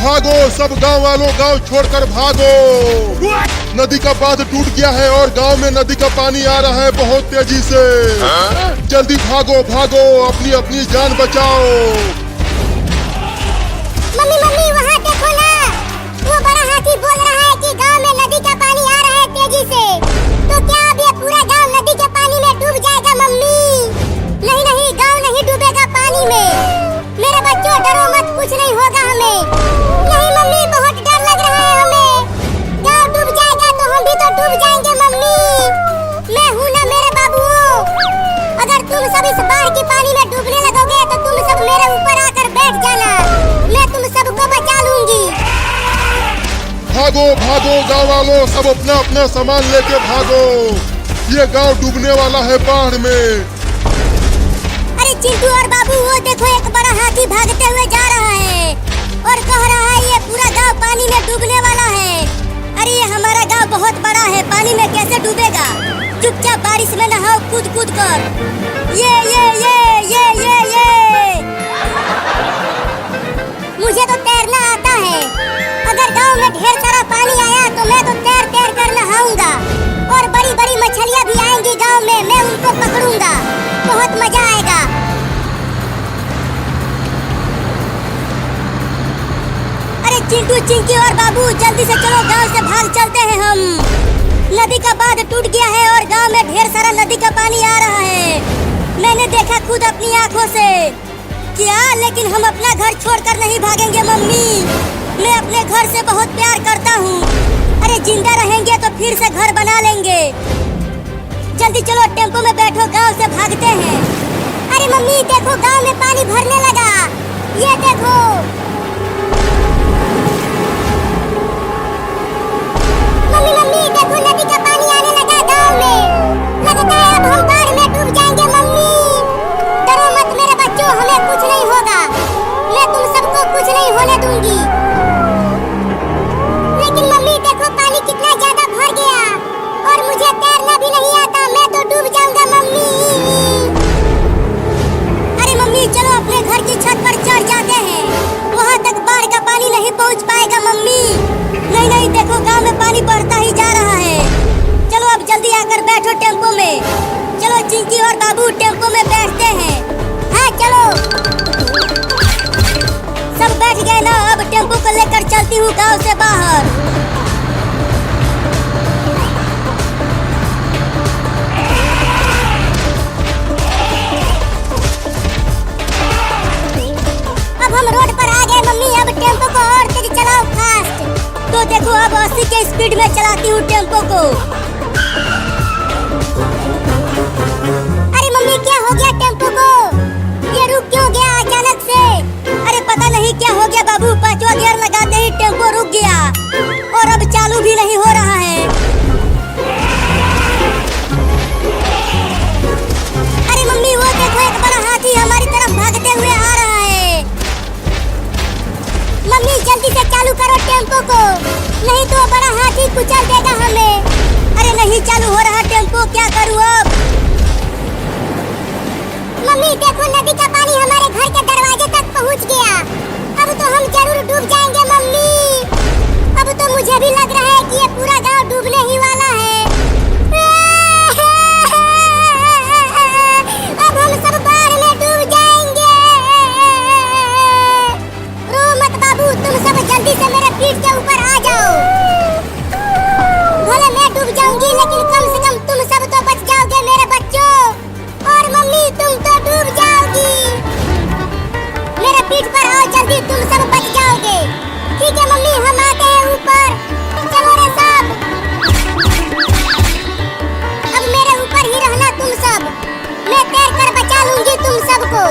भागो सब गांव वालों, गांव छोड़कर भागो। नदी का बांध टूट गया है और गांव में नदी का पानी आ रहा है बहुत तेजी से। जल्दी भागो भागो, अपनी अपनी जान बचाओ। मम्मी मम्मी वहाँ देखो ना, वो बड़ा हाथी बोल रहा है कि गांव में नदी का पानी आ रहा है तेजी से। तो क्या अब ये पूरा गांव नदी के पानी में डूब जाएगा मम्मी? नहीं नहीं, गांव नहीं डूबेगा पानी में। मेरे बच्चों डरो मत, कुछ नहीं होगा हमें। नहीं मम्मी, बहुत डर लग रहा है हमें। गांव डूब जाएगा तो हम भी तो डूब जाएंगे मम्मी। मैं हूँ ना मेरे बाबुओ, अगर तुम सब इस बाढ़ के पानी में डूबने लगोगे तो तुम सब मेरे ऊपर आकर बैठ जाना, मैं तुम सबको बचा लूंगी। भागो भागो गांव वालों, सब अपना अपना सामान लेके भागो, ये गांव डूबने वाला है बाढ़ में। अरे चिंटू और बाबू, वो देखो एक बड़ा हाथी भागते हुए जा रहा है और कह रहा है ये पूरा गांव पानी में डूबने वाला है। अरे ये हमारा गांव बहुत बड़ा है, पानी में कैसे डूबेगा? चुपचाप बारिश में नहाओ कूद कूद कर। ये मुझे तो तैरना आता है। अगर गांव में ढेर सारा पानी आया तो मैं तो तैर तैर कर नहाऊंगा और बड़ी बड़ी मछलियां भी आएंगी गांव में, मैं उनको पकड़ूंगा, बहुत मजा आएगा। अरे चिंटू चिंकी और बाबू, जल्दी से चलो, गांव से भाग चलते हैं हम। नदी का बांध टूट गया है और गांव में ढेर सारा नदी का पानी आ रहा है। मैंने देखा खुद अपनी आंखों से। क्या? लेकिन हम अपना घर छोड़कर नहीं भागेंगे मम्मी, मैं अपने घर से बहुत प्यार करता हूँ। अरे जिंदा रहेंगे तो फिर से घर बना लेंगे। जल्दी चलो, टेम्पो में बैठो, गांव से भागते हैं। अरे मम्मी देखो, गांव में पानी भरने लगा, ये देखो। मम्मी मम्मी देखो, नदी का पानी आने लगा गांव में। लगता है अब हम बाढ़ में डूब जाएंगे मम्मी। डरो मत मेरे बच्चों, हमें कुछ नहीं होगा, मैं तुम सबको कुछ नहीं होने दूंगी। लेकिन मम्मी देखो, पानी कितना ज्यादा भर गया और मुझे तैरना भी नहीं आता, मैं तो डूब जाऊंगा मम्मी। अरे मम्मी चलो, अपने घर की छत पर चढ़ जाते हैं, वहाँ तक बाढ़ का पानी नहीं पहुँच पाएगा मम्मी। नहीं नहीं, देखो गांव में पानी बढ़ता ही जा रहा है। चलो अब जल्दी आकर बैठो टेम्पो में। चलो चिंकी और बाबू, टेम्पो में बैठते हैं। हाँ चलो, सब बैठ गए ना? अब टेम्पो को लेकर चलती हूँ गांव से बाहर। अब हम रोड पर आ गए मम्मी, अब टेम्पो को और तेज चलाओ, फास्ट। तो देखो अब 80 के स्पीड में चलाती हूँ टेम्पो को। अरे मम्मी क्या हो गया टेम्पो को? ये रुक क्यों गया अचानक से? अरे पता नहीं क्या हो गया बाबू, पांचवा गियर लगाते ही टेम्पो रुक गया और अब चालू भी नहीं हो रहा है। अरे मम्मी वो देखो, एक बड़ा हाथी हमारी तरफ भागते हुए आ रहा है। मम्मी जल्दी से चालू करो टेम्पो को, नहीं तो बड़ा हाथी कुचल देगा हमें। अरे नहीं चालू हो रहा टेम्पो, क्या करूँ अब? मम्मी देखो, नदी का पानी हमारे घर के दरवाजे तक पहुंच गया, अब तो हम जरूर डूब जाएंगे मम्मी। अब तो मुझे भी लग रहा है कि ये पूरा गांव डूबने ही वाला है। अब हम सब बाढ़ में डूब जाएंगे। रो मत बाबू, तुम सब जल्दी से मेरे पीठ के ऊपर आ जाओ। भले मैं डूब जाऊंगी, लेकिन कम से कम तुम सब तो बच जाओगे मेरे बच्चों। और मम्मी तुम तो डूब जाओगी। मेरे पीठ पर आओ जल्दी, तुम सब बच जाओगे। ठीक है मम्मी, हम आते हैं ऊपर, चलो रे सब। अब मेरे ऊपर ही रहना तुम सब, मैं तैर कर बचा लूंगी तुम सबको।